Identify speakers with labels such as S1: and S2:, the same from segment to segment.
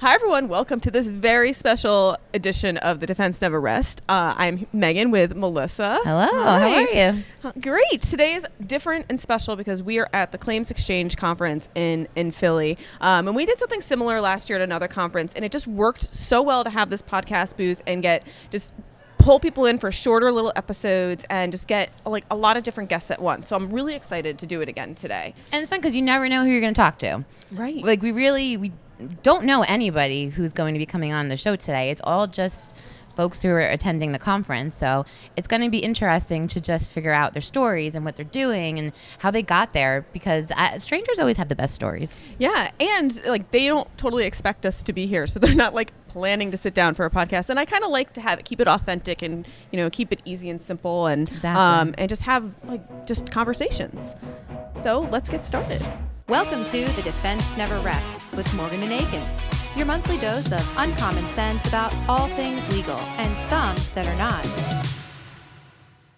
S1: Hi, everyone. Welcome to this very special edition of The Defense Never Rest. I'm Megan with Melissa.
S2: Hello.
S1: Hi.
S2: How are you?
S1: Great. Today is different and special because we are at the Claims Exchange Conference in Philly. And we did something similar last year at another conference, and it just worked so well to have this podcast booth and pull people in for shorter little episodes and just get like a lot of different guests at once. So I'm really excited to do it again today.
S2: And it's fun because you never know who you're going to talk to.
S1: Right.
S2: Like we don't know anybody who's going to be coming on the show today. It's all just folks who are attending the conference. So it's going to be interesting to just figure out their stories and what they're doing and how they got there, because strangers always have the best stories.
S1: Yeah. And like they don't totally expect us to be here. So they're not like planning to sit down for a podcast. And I kind of like to keep it authentic and, keep it easy and simple and and just have just conversations. So let's get started.
S3: Welcome to The Defense Never Rests with Morgan Akins, your monthly dose of uncommon sense about all things legal and some that are not.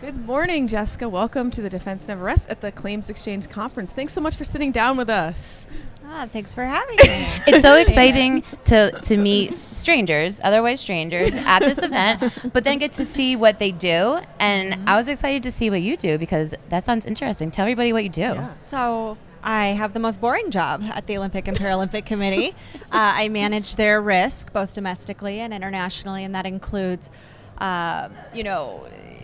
S1: Good morning, Jessica. Welcome to The Defense Never Rests at the Claims Exchange Conference. Thanks so much for sitting down with us.
S4: Thanks for having me.
S2: It's so exciting to meet strangers, otherwise strangers, at this event, but then get to see what they do. And I was excited to see what you do because that sounds interesting. Tell everybody what you do.
S1: Yeah.
S4: So I have the most boring job at the Olympic and Paralympic Committee. I manage their risk, both domestically and internationally, and that includes,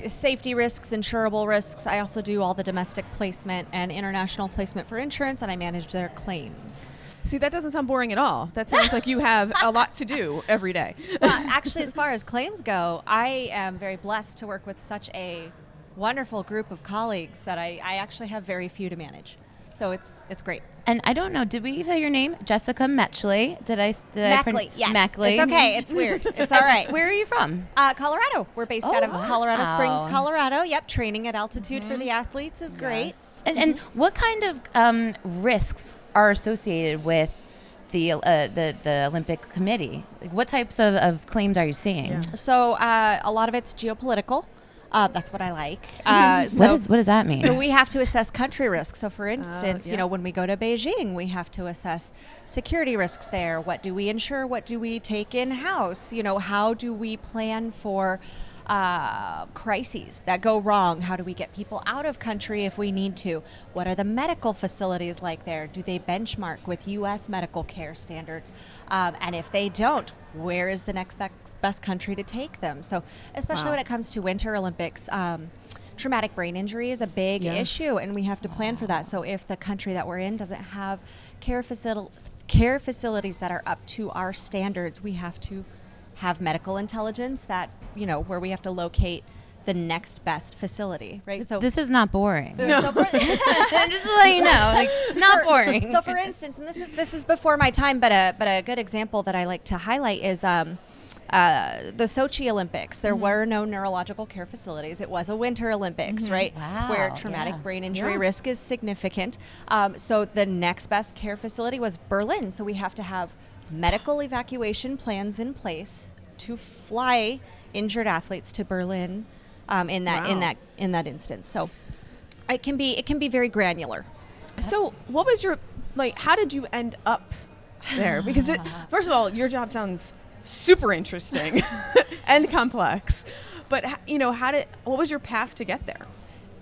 S4: safety risks, insurable risks. I also do all the domestic placement and international placement for insurance, and I manage their claims.
S1: See, that doesn't sound boring at all. That sounds like you have a lot to do every day.
S4: Actually, as far as claims go, I am very blessed to work with such a wonderful group of colleagues that I actually have very few to manage. So it's great.
S2: And I don't know, did we say your name? Jessica Metchley.
S4: Meckley, yes.
S2: Meckley.
S4: It's okay. It's weird. It's all right.
S2: Where are you from?
S4: Colorado. We're based out of Colorado Springs, Colorado. Yep. Training at altitude for the athletes is great.
S2: Yes. And what kind of risks are associated with the Olympic Committee? Like what types of claims are you seeing?
S1: Yeah.
S4: So a lot of it's geopolitical. That's what I like.
S2: What does that mean?
S4: So we have to assess country risks. So for instance, when we go to Beijing, we have to assess security risks there. What do we insure? What do we take in-house? How do we plan for crises that go wrong? How do we get people out of country if we need to? What are the medical facilities like there? Do they benchmark with U.S. medical care standards? And if they don't, where is the next best country to take them? So especially when it comes to Winter Olympics, traumatic brain injury is a big issue, and we have to plan for that. So if the country that we're in doesn't have care facilities that are up to our standards, we have to have medical intelligence that, where we have to locate the next best facility, right? So
S2: this is not boring.
S4: No.
S2: Just to let you know, not boring.
S4: So for instance, and this is before my time, but a good example that I like to highlight is the Sochi Olympics. There were no neurological care facilities. It was a Winter Olympics, right?
S2: Wow.
S4: Where traumatic brain injury risk is significant. So the next best care facility was Berlin. So we have to have medical evacuation plans in place to fly injured athletes to Berlin in that instance. So it can be very granular.
S1: So what was your, how did you end up there? Because first of all, your job sounds super interesting and complex, but what was your path to get there?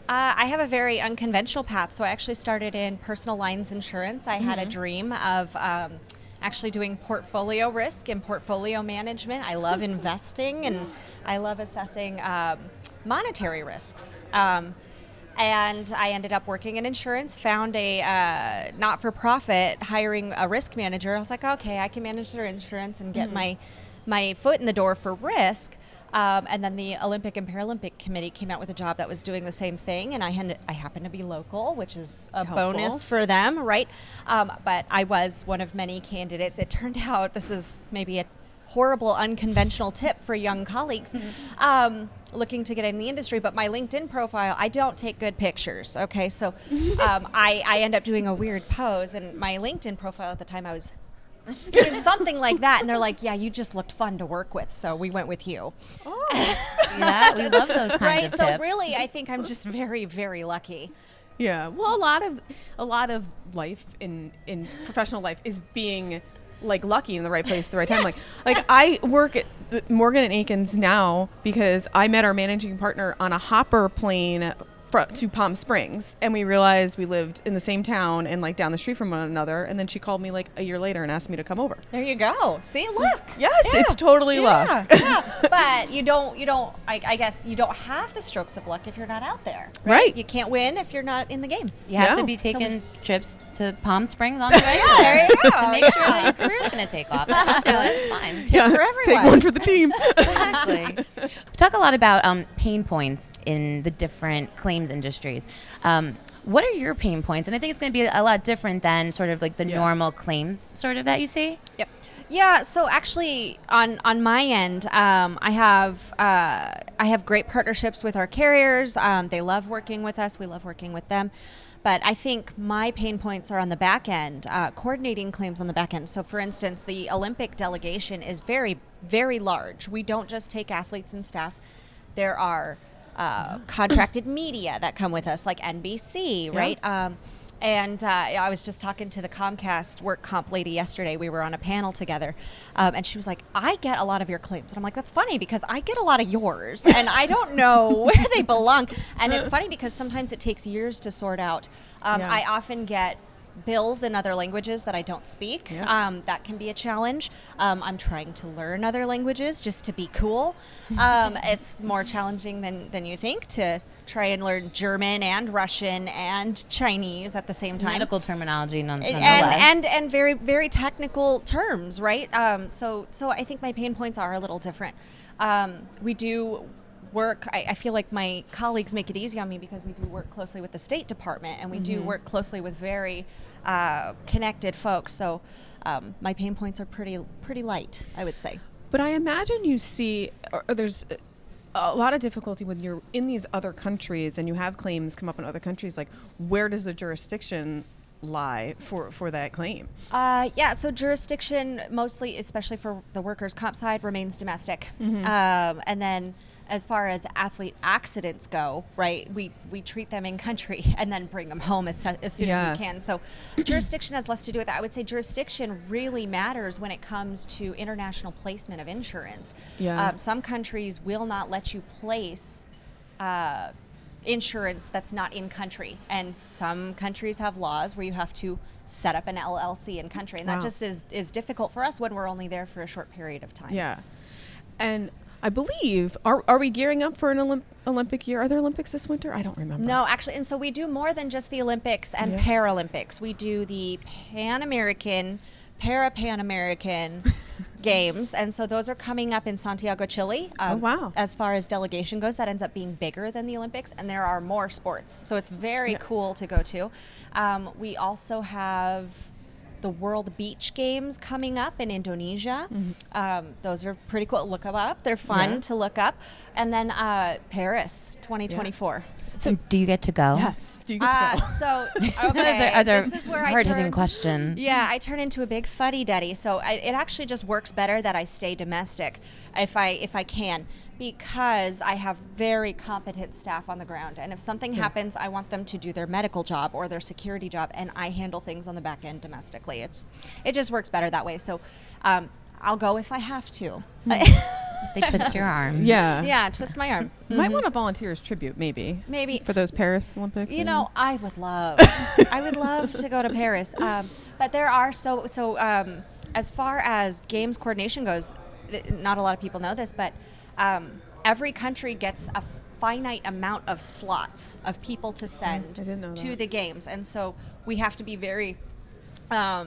S4: I have a very unconventional path. So I actually started in personal lines insurance. I had a dream of actually doing portfolio risk and portfolio management. I love investing and I love assessing monetary risks. And I ended up working in insurance, found a not-for-profit hiring a risk manager. I was like, okay, I can manage their insurance and get my foot in the door for risk. And then the Olympic and Paralympic Committee came out with a job that was doing the same thing, and I happened to be local, which is a bonus for them, right? But I was one of many candidates. It turned out, this is maybe a horrible unconventional tip for young colleagues looking to get in the industry, but my LinkedIn profile, I don't take good pictures, okay? So I end up doing a weird pose, and my LinkedIn profile at the time, I was doing something like that, and they're like, yeah, you just looked fun to work with, so we went with you.
S2: Yeah, we love those kinds of tips.
S4: So really, I think I'm just very, very lucky.
S1: Yeah. Well, a lot of life in professional life is being like lucky in the right place at the right time. Like I work at Morgan Akins now because I met our managing partner on a hopper plane to Palm Springs, and we realized we lived in the same town and like down the street from one another. And then she called me like a year later and asked me to come over.
S4: There you go. See, look.
S1: Yes,
S4: Yeah.
S1: it's totally luck.
S4: Yeah. But you don't. I guess you don't have the strokes of luck if you're not out there.
S1: Right.
S4: You can't win if you're not in the game.
S2: You have
S1: Yeah.
S2: to be taking trips to Palm Springs on the regular
S4: there you go.
S2: to make sure that your career's going to take off. Don't do it. It's fine.
S1: Yeah,
S4: for everyone.
S1: take one for the team.
S2: Exactly. We talk a lot about pain points in the different claims industries. What are your pain points? And I think it's going to be a lot different than sort of like the
S1: Yes.
S2: normal claims sort of that you see.
S4: Yep. Yeah. So actually, on my end, I have great partnerships with our carriers. They love working with us. We love working with them. But I think my pain points are on the back end, coordinating claims on the back end. So, for instance, the Olympic delegation is very, very large. We don't just take athletes and staff. There are contracted media that come with us, like NBC, right? And I was just talking to the Comcast work comp lady yesterday. We were on a panel together, and she was like, I get a lot of your claims. And I'm like, that's funny because I get a lot of yours, and I don't know where they belong. And it's funny because sometimes it takes years to sort out. I often get bills in other languages that I don't speak. That can be a challenge. I'm trying to learn other languages just to be cool. It's more challenging than you think to try and learn German and Russian and Chinese at the same time.
S2: Medical terminology nonetheless.
S4: And very, very technical terms, right? So I think my pain points are a little different. We do work, I feel like my colleagues make it easy on me because we do work closely with the State Department, and we do work closely with very connected folks. So my pain points are pretty light, I would say.
S1: But I imagine you see, or there's a lot of difficulty when you're in these other countries and you have claims come up in other countries. Like, where does the jurisdiction lie for that claim?
S4: So jurisdiction mostly, especially for the workers' comp side, remains domestic. And then as far as athlete accidents go, right, we treat them in country and then bring them home as soon as we can. So jurisdiction has less to do with that. I would say jurisdiction really matters when it comes to international placement of insurance. Some countries will not let you place insurance that's not in country, and some countries have laws where you have to set up an LLC in country, and that just is difficult for us when we're only there for a short period of time.
S1: And I believe, are we gearing up for an Olympic year? Are there Olympics this winter? I don't remember.
S4: No, actually, and so we do more than just the Olympics and Paralympics. We do the Pan American, Pan American games, and so those are coming up in Santiago, Chile. As far as delegation goes, that ends up being bigger than the Olympics, and there are more sports, so it's very cool to go to. We also have the World Beach Games coming up in Indonesia. Those are pretty cool. Look them up. They're fun to look up. And then Paris 2024.
S2: So do you get to go?
S1: Yes. Do you get to go?
S4: So, okay, this is where
S2: hard-hitting question.
S4: Yeah, I turn into a big fuddy-duddy. So it actually just works better that I stay domestic if I can, because I have very competent staff on the ground. And if something happens, I want them to do their medical job or their security job, and I handle things on the back end domestically. It just works better that way. So I'll go if I have to.
S2: They twist your arm.
S4: Yeah, twist my arm.
S1: Might want to volunteer as tribute, maybe for those Paris Olympics.
S4: You know, I would love to go to Paris. But there are as far as games coordination goes, not a lot of people know this, but every country gets a finite amount of slots of people to send to the games, and so we have to be very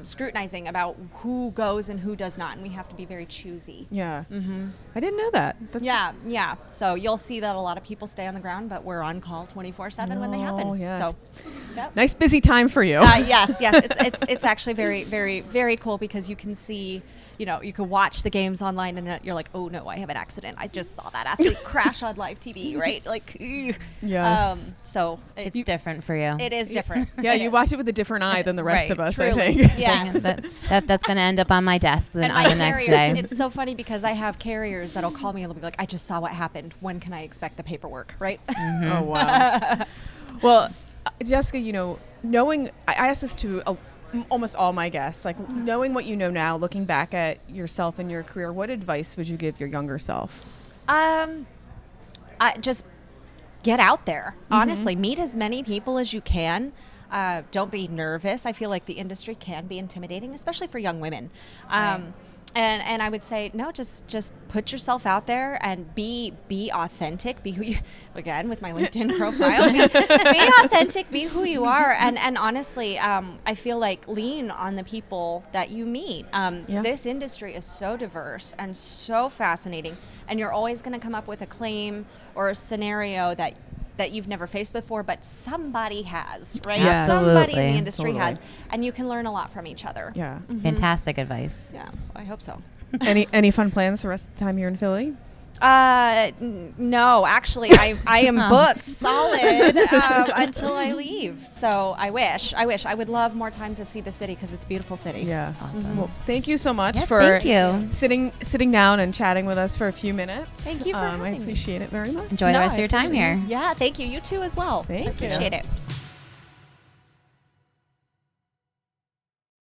S4: scrutinizing about who goes and who does not, and we have to be very choosy.
S1: I didn't know that.
S4: So you'll see that a lot of people stay on the ground, but we're on call 24/7 when they happen. So
S1: nice busy time for you.
S4: Yes, it's actually very, very, very cool because you can see, you can watch the games online and you're like, oh no, I have an accident. I just saw that athlete crash on live TV, right? Like, so
S2: it's different for you.
S4: It is different.
S1: You watch it with a different eye than the rest of us,
S4: truly.
S1: I think.
S4: Yes.
S2: That's going to end up on my desk on the next day.
S4: It's so funny because I have carriers that'll call me and they'll be like, I just saw what happened. When can I expect the paperwork, right?
S1: Oh, wow. Well, Jessica, knowing, I asked this to almost all my guests. Like, knowing what you know now, looking back at yourself and your career, what advice would you give your younger self?
S4: Just get out there. Honestly, meet as many people as you can. Don't be nervous. I feel like the industry can be intimidating, especially for young women. And I would say, no, just put yourself out there and be authentic. Be who you, again, with my LinkedIn profile, be authentic, be who you are. And honestly, I feel like lean on the people that you meet. This industry is so diverse and so fascinating, and you're always going to come up with a claim or a scenario that you've never faced before, but somebody has, right?
S2: Yeah.
S4: Somebody in
S2: Absolutely.
S4: the industry has, and you can learn a lot from each other.
S1: Yeah.
S2: Fantastic advice.
S4: Yeah, I hope so.
S1: Any fun plans the rest of the time you're in Philly?
S4: No, actually, I am booked solid until I leave. So I wish I would love more time to see the city because it's a beautiful city.
S1: Yeah.
S2: Awesome.
S1: Well, thank you so much
S2: Yes,
S1: for
S2: thank you.
S1: sitting down and chatting with us for a few minutes.
S4: Thank you for having
S1: I
S4: me.
S1: appreciate it very much.
S2: Enjoy the
S4: No,
S2: rest
S4: I
S2: of your time
S4: appreciate
S2: here.
S4: it. Yeah, thank you. You too as well.
S1: Thank
S4: I
S1: you.
S4: appreciate it.